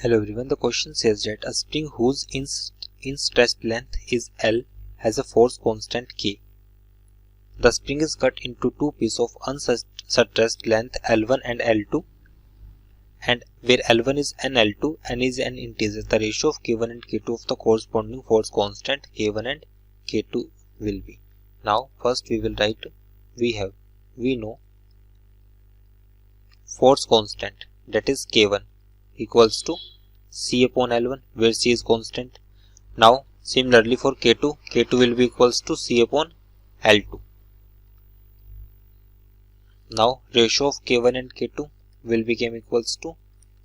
Hello everyone, the question says that a spring whose in-stressed length is L has a force constant K. The spring is cut into two pieces of unstressed length L1 and L2, and where L1 is an L2, N is an integer, the ratio of K1 and K2 of the corresponding force constant K1 and K2 will be. Now first we will write, we know force constant, that is K1 equals to C upon L1, where C is constant. Now similarly for K2, K2 will be equals to C upon L2. Now ratio of K1 and K2 will become equals to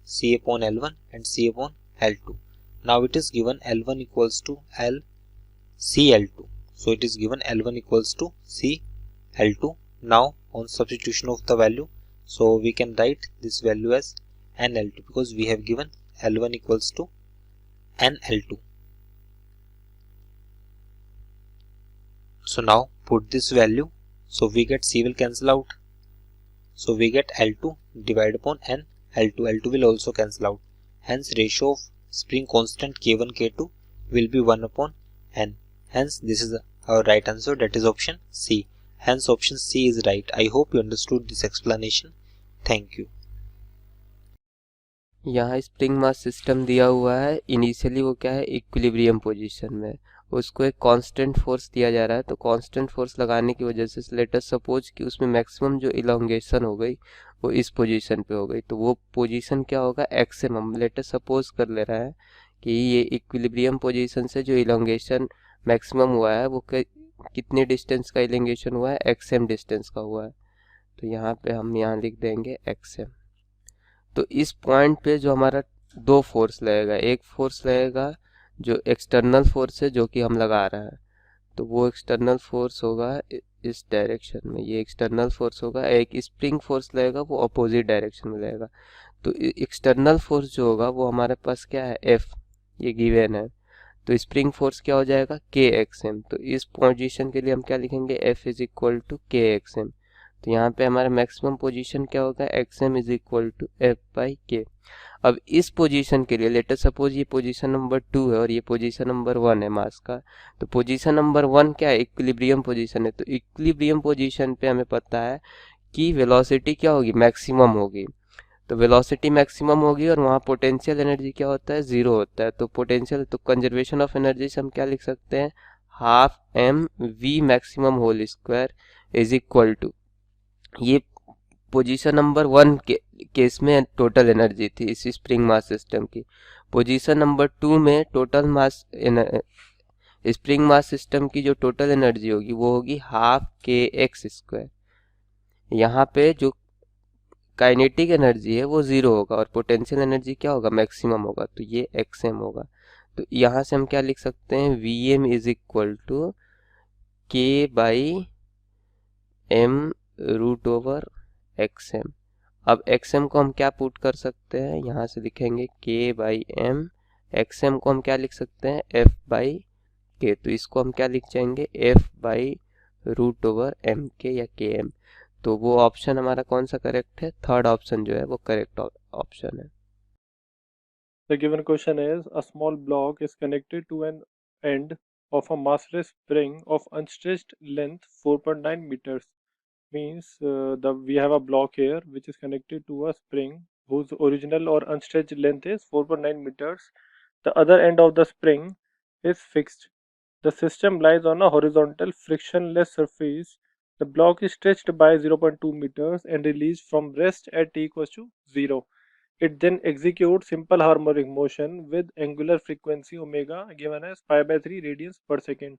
C upon L1 and C upon L2. Now it is given L1 equals to L C L2. So it is given L1 equals to C L2. Now on substitution of the value, so we can write this value as NL2 because we have given L1 equals to NL2. So now put this value, so we get C will cancel out. So we get L2 divided upon N L2. L2 will also cancel out. Hence ratio of spring constant K1 K2 will be 1 upon N. Hence this is our right answer, that is option C. Hence option C is right. I hope you understood this explanation. Thank you. यहाँ spring mass system दिया हुआ है। Initially वो क्या है, equilibrium position में, उसको एक कांस्टेंट फोर्स दिया जा रहा है। तो कांस्टेंट फोर्स लगाने की वजह से लेट अस सपोज कि उसमें मैक्सिमम जो इलोंगेशन हो गई वो इस पोजीशन पे हो गई, तो वो पोजीशन क्या होगा, एक्सिमम। लेट अस सपोज कर ले रहा है कि ये इक्विलिब्रियम पोजीशन से जो इलोंगेशन मैक्सिमम हुआ है वो कितने डिस्टेंस का इलोंगेशन हुआ है, एक्सएम डिस्टेंस का हुआ है। तो यहाँ पे हम यहाँ लिख देंगे एक्सएम। तो इस पॉइंट पे जो हमारा दो फोर्स लगेगा, एक फोर्स लगेगा जो एक्सटर्नल फोर्स है जो कि हम लगा रहे हैं, तो वो एक्सटर्नल फोर्स होगा इस डायरेक्शन में, ये एक्सटर्नल फोर्स होगा। एक स्प्रिंग फोर्स लगेगा वो अपोजिट डायरेक्शन में लगेगा। तो एक्सटर्नल फोर्स जो होगा वो हमारे पास क्या है, F, ये गिवन है। तो स्प्रिंग फोर्स क्या हो जाएगा, KXM। तो इस पोजीशन के लिए हम क्या लिखेंगे, F is equal to KXM। तो यहाँ पे हमारा मैक्सिमम पोजीशन क्या होगा, XM is equal to F by K। अब इस पोजीशन के लिए लेट अस सपोज ये पोजीशन नंबर 2 है और ये पोजीशन नंबर 1 है मास का। तो पोजीशन नंबर 1 क्या है, इक्विलिब्रियम पोजीशन है। तो इक्विलिब्रियम पोजीशन पे हमें पता है कि वेलोसिटी क्या होगी, मैक्सिमम होगी। तो वेलोसिटी मैक्सिमम होगी और वहाँ पोटेंशियल एनर्जी क्या होता है, 0 होता है। तो पोटेंशियल, तो कंजर्वेशन ऑफ एनर्जी से हम क्या लिख सकते हैं, half mv maximum whole square is equal to, ये पोजीशन नंबर 1 के केस में टोटल एनर्जी थी इस स्प्रिंग मास सिस्टम की। पोजीशन नंबर 2 में total mass spring mass system की जो टोटल एनर्जी होगी वो होगी हाफ kx स्क्वायर। यहाँ पे जो काइनेटिक एनर्जी है वो 0 होगा और पोटेंशियल एनर्जी क्या होगा, मैक्सिमम होगा। तो ये xm होगा। तो यहाँ से हम क्या लिख सकते हैं, vm is equal to k by m root over xm। अब xm को हम क्या पुट कर सकते हैं, यहाँ से लिखेंगे k बाई m, xm को हम क्या लिख सकते हैं, f बाई k। तो इसको हम क्या लिख जाएंगे, f by root over m k या km। तो वो ऑप्शन हमारा कौन सा करेक्ट है, थर्ड ऑप्शन जो है वो करेक्ट ऑप्शन है। The given question is, a small block is connected to an end of a massless spring of unstretched length 4.9 meters. Means we have a block here which is connected to a spring whose original or unstretched length is 4.9 meters. The other end of the spring is fixed. The system lies on a horizontal frictionless surface. The block is stretched by 0.2 meters and released from rest at t equals to 0. It then executes simple harmonic motion with angular frequency omega given as pi by 3 radians per second.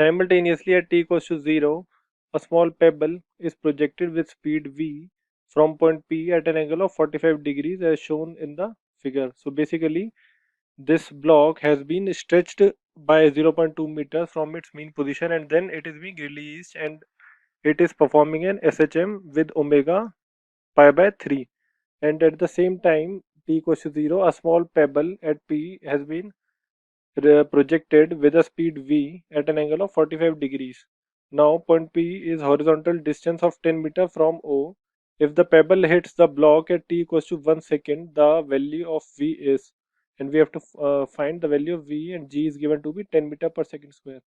Simultaneously at t equals to 0, a small pebble is projected with speed v from point P at an angle of 45 degrees as shown in the figure. So basically this block has been stretched by 0.2 meters from its mean position and then it is being released and it is performing an SHM with omega pi by 3, and at the same time t equals to 0, a small pebble at P has been projected with a speed v at an angle of 45 degrees. Now point P is horizontal distance of 10 meter from O If the pebble hits the block at t equals to 1 second, the value of v is, and we have to find the value of v, and g is given to be 10 meter per second square.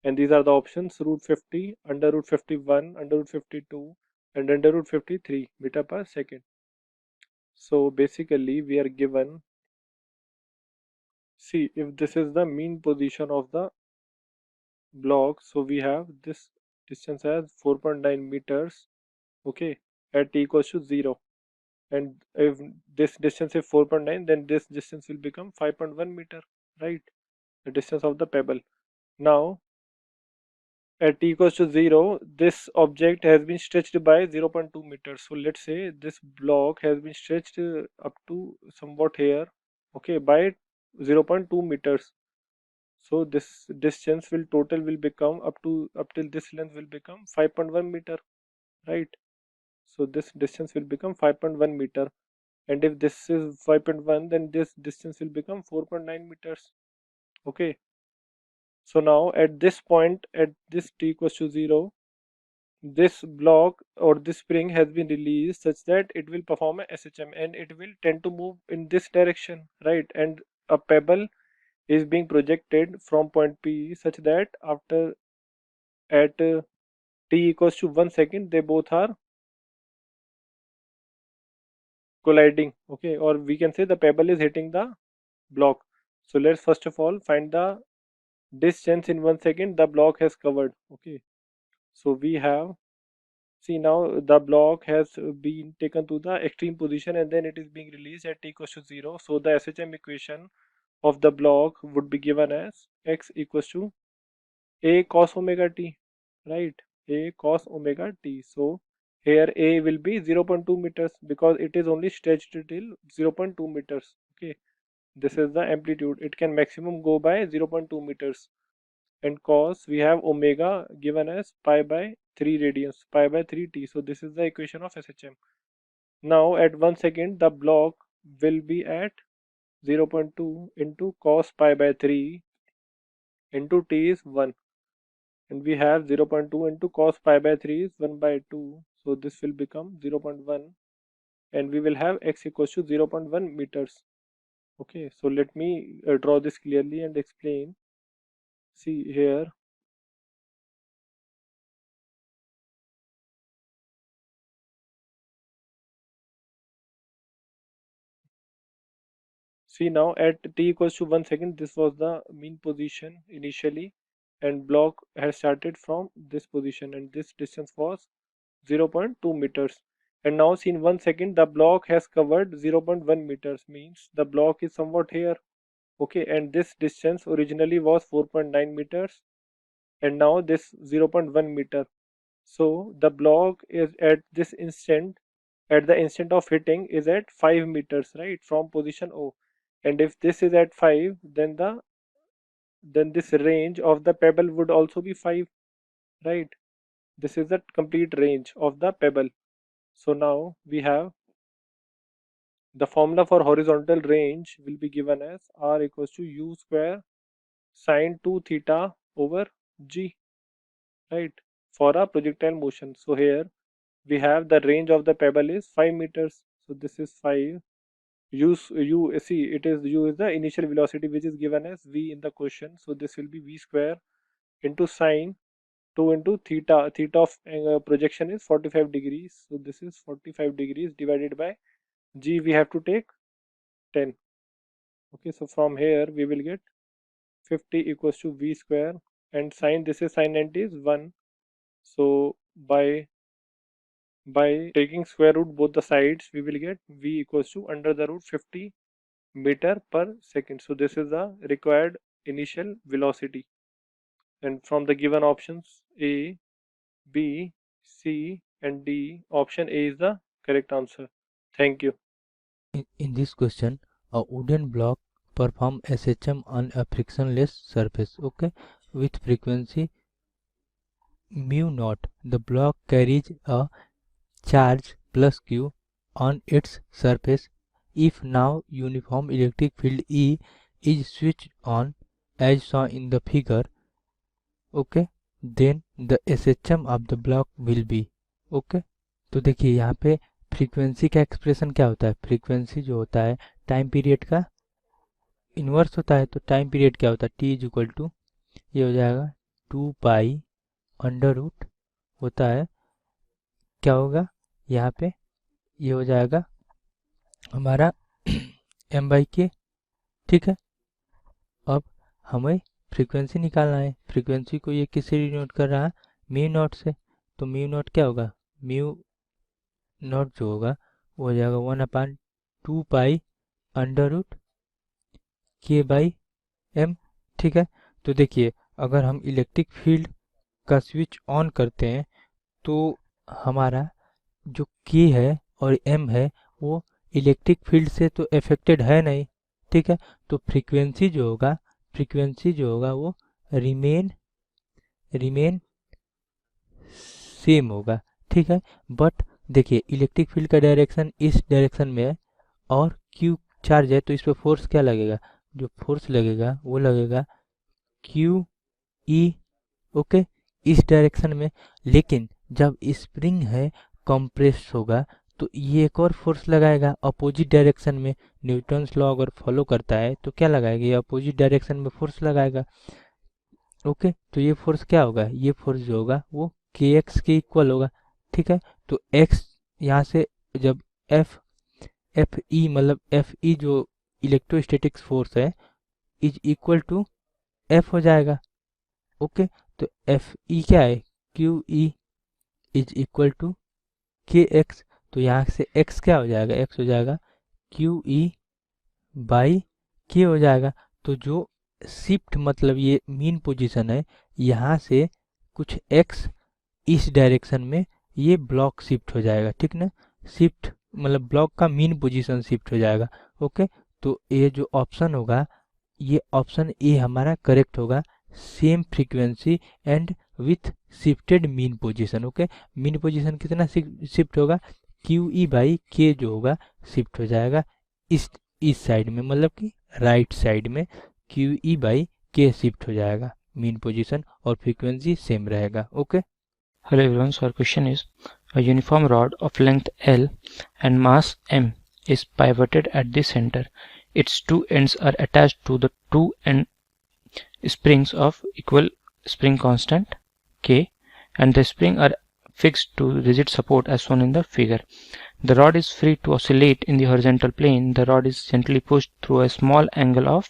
And these are the options: root 50, under root 51, under root 52, and under root 53 meter per second. So basically we are given, see, if this is the mean position of the block, so we have this distance as 4.9 meters, okay, at t equals to 0. And if this distance is 4.9, then this distance will become 5.1 meter, right? The distance of the pebble. Now at t equals to 0, this object has been stretched by 0.2 meters. So let's say this block has been stretched up to somewhat here, okay, by 0.2 meters. So this distance will total will become up till this length will become 5.1 meter, right? So this distance will become 5.1 meter. And if this is 5.1, then this distance will become 4.9 meters, okay. So now at this point, at this t equals to 0, this block or this spring has been released such that it will perform a SHM, and it will tend to move in this direction, right? And a pebble is being projected from point P such that after at t equals to 1 second, they both are colliding, okay, or we can say the pebble is hitting the block. So let's first of all find the distance in 1 second the block has covered, okay. So we have, see, now the block has been taken to the extreme position, and then it is being released at t equals to 0. So the SHM equation of the block would be given as x equals to a cos omega t, right? A cos omega t. So here a will be 0.2 meters because it is only stretched till 0.2 meters, okay. This is the amplitude. It can maximum go by 0.2 meters. And cos, we have omega given as pi by 3 radians, pi by 3t. So this is the equation of SHM. Now at 1 second, the block will be at 0.2 into cos pi by 3 into t is 1. And we have 0.2 into cos pi by 3 is 1 by 2. So this will become 0.1. And we will have x equals to 0.1 meters. Okay, so let me draw this clearly and explain. See here, see now at t equals to 1 second, this was the mean position initially, and block has started from this position, and this distance was 0.2 meters. And now see in 1 second, the block has covered 0.1 meters, means the block is somewhat here, okay, and this distance originally was 4.9 meters, and now this 0.1 meter. So the block is at this instant, at the instant of hitting, is at 5 meters, right, from position O. And if this is at 5, then this range of the pebble would also be 5, right? This is the complete range of the pebble. So now we have the formula for horizontal range will be given as r equals to u square sine 2 theta over g, right, for a projectile motion. So here we have the range of the pebble is 5 meters. So this is 5. U see, it is u is the initial velocity which is given as v in the question. So this will be v square into sine 2 into theta. Theta of projection is 45 degrees. So this is 45 degrees divided by g. We have to take 10. Okay, so from here we will get 50 equals to v square, and sine, this is sine 90 is 1. So by taking square root both the sides, we will get v equals to under the root 50 meter per second. So this is the required initial velocity, and from the given options A, B, C and D, option A is the correct answer. Thank you. In this question, a wooden block perform SHM on a frictionless surface, okay, with frequency mu naught. The block carries a charge plus q on its surface. If now uniform electric field E is switched on as shown in the figure, okay, then the SHM of the block will be, okay. तो देखिए यहाँ पे frequency का expression क्या होता है, frequency जो होता है टाइम पीरियड का इन्वर्स होता है। तो टाइम पीरियड क्या होता है, टी इज इक्वल टू ये हो जाएगा 2 पाई अंडर रूट होता है, क्या होगा यहाँ पे, ये हो जाएगा हमारा एम बाई के। ठीक है, अब हमें फ्रीक्वेंसी निकालना है। फ्रीक्वेंसी को ये किससे डिनोट कर रहा है, म्यू नॉट से। तो म्यू नॉट क्या होगा, म्यू नॉट जो होगा वो हो जाएगा 1/2 पाई अंडर रूट के बाई एम। ठीक है, तो देखिए अगर हम इलेक्ट्रिक फील्ड का स्विच ऑन करते हैं तो हमारा जो के है और एम है वो इलेक्ट्रिक फील्ड से तो अफेक्टेड है नहीं। ठीक है, तो फ्रीक्वेंसी जो होगा वो रिमेन सेम होगा। ठीक है, बट देखिए इलेक्ट्रिक फील्ड का डायरेक्शन इस डायरेक्शन में है और क्यू चार्ज है, तो इस पे फोर्स क्या लगेगा, जो फोर्स लगेगा वो लगेगा क्यू ई, ओके, इस डायरेक्शन में। लेकिन जब स्प्रिंग है कंप्रेस होगा तो ये एक और फोर्स लगाएगा अपोजिट डायरेक्शन में। न्यूटन्स लॉ अगर फॉलो करता है तो क्या लगाएगा, ये अपोजिट डायरेक्शन में फोर्स लगाएगा। ओके, तो ये फोर्स क्या होगा, ये फोर्स जो होगा वो के एक्स के इक्वल होगा। ठीक है, तो एक्स यहाँ से जब एफ ई मतलब एफ ई जो इलेक्ट्रोस्टैटिक्स फोर्स है इज इक्वल टू एफ हो जाएगा। ओके, तो एफ ई क्या है, Q E is equal to k x. तो यहाँ से एक्स क्या हो जाएगा, एक्स हो जाएगा क्यू ई बाई के हो जाएगा। तो जो शिफ्ट मतलब ये मीन पोजीशन है, यहाँ से कुछ एक्स इस डायरेक्शन में ये ब्लॉक शिफ्ट हो जाएगा। ठीक ना, शिफ्ट मतलब ब्लॉक का मीन पोजीशन शिफ्ट हो जाएगा। ओके, तो ये जो ऑप्शन होगा ये ऑप्शन ए हमारा करेक्ट होगा, same frequency and with shifted mean position. Okay, mean position कितना शिफ्ट होगा, क्यू ई बाई के जो होगा शिफ्ट हो जाएगा इस साइड में, मतलब कि राइट साइड में क्यू ई बाई के शिफ्ट हो जाएगा मीन पोजीशन और फ्रीक्वेंसी सेम रहेगा। Okay, Hello everyone, so our question is, a uniform rod of length L and mass M is pivoted at the center. Its two ends are attached to the two end springs of equal spring constant K, and the springs are fixed to rigid support as shown in the figure. The rod is free to oscillate in the horizontal plane. The rod is gently pushed through a small angle of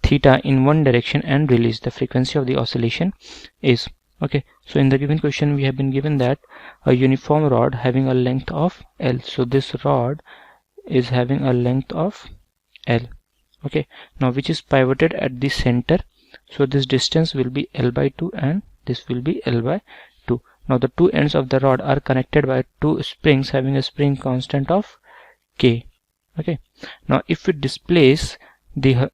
theta in one direction and released. The frequency of the oscillation is, okay, so in the given question we have been given that a uniform rod having a length of L. So this rod is having a length of L, okay, now which is pivoted at the center. So this distance will be L by 2 and this will be L by 2. Now the two ends of the rod are connected by two springs having a spring constant of K. Okay, now if we displace the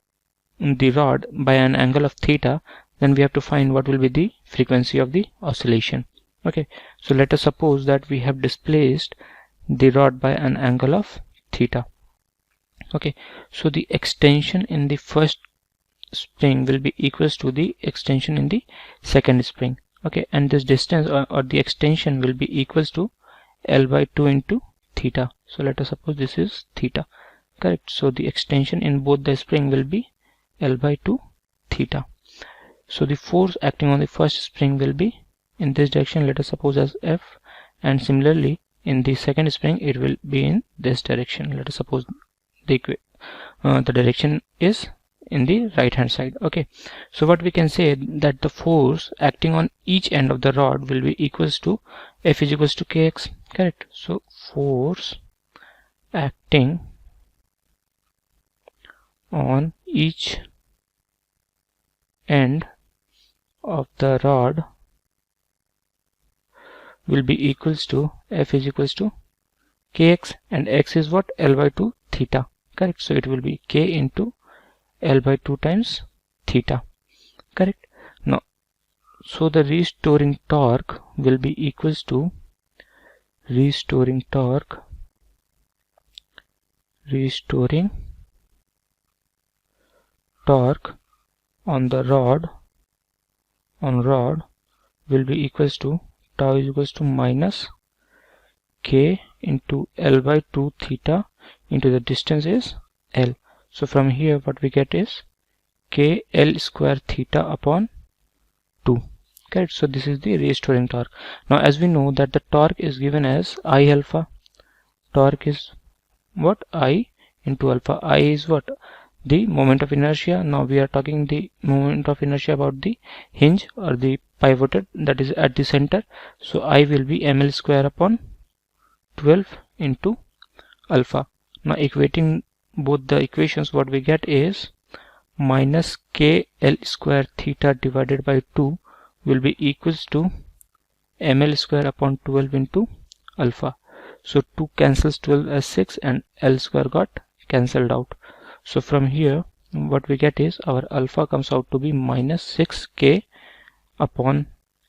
rod by an angle of theta, then we have to find what will be the frequency of the oscillation. Okay, so let us suppose that we have displaced the rod by an angle of theta. Okay, so the extension in the first spring will be equals to the extension in the second spring. Okay, and this distance or the extension will be equals to L by 2 into theta. So let us suppose this is theta, correct. So the extension in both the spring will be L by 2 theta. So the force acting on the first spring will be in this direction, let us suppose as F, and similarly in the second spring it will be in this direction. Let us suppose the direction is in the right hand side. Okay, so what we can say that the force acting on each end of the rod will be equals to F is equals to kx, correct. So force acting on each end of the rod will be equals to F is equals to kx, and x is what, L by 2 theta, correct. So it will be k into L by 2 times theta, correct. Now so the restoring torque will be equals to restoring torque on the rod will be equals to tau is equals to minus k into L by 2 theta into the distance is L. So from here what we get is k L square theta upon 2. Correct. So this is the restoring torque. Now as we know that the torque is given as I alpha. Torque is what? I into alpha. I is what? The moment of inertia. Now we are talking the moment of inertia about the hinge or the pivoted, that is at the center. So I will be ml square upon 12 into alpha. Now equating both the equations, what we get is minus k L square theta divided by 2 will be equals to ml square upon 12 into alpha. So 2 cancels 12 as 6 and L square got cancelled out. So from here what we get is our alpha comes out to be minus 6k upon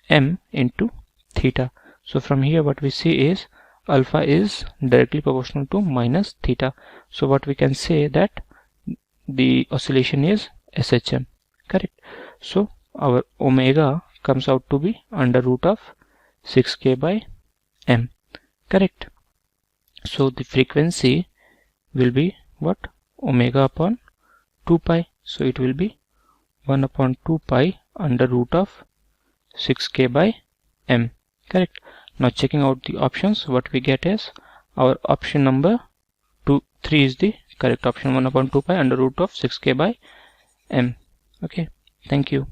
m into theta. So from here what we see is alpha is directly proportional to minus theta. So what we can say that the oscillation is SHM. Correct. So our omega comes out to be under root of 6k by m. Correct. So the frequency will be what? Omega upon 2 pi. So it will be 1 upon 2 pi under root of 6k by m. Correct. Now checking out the options, what we get is our option number 3 is the correct option, 1 upon 2 pi under root of 6k by m. Okay, thank you.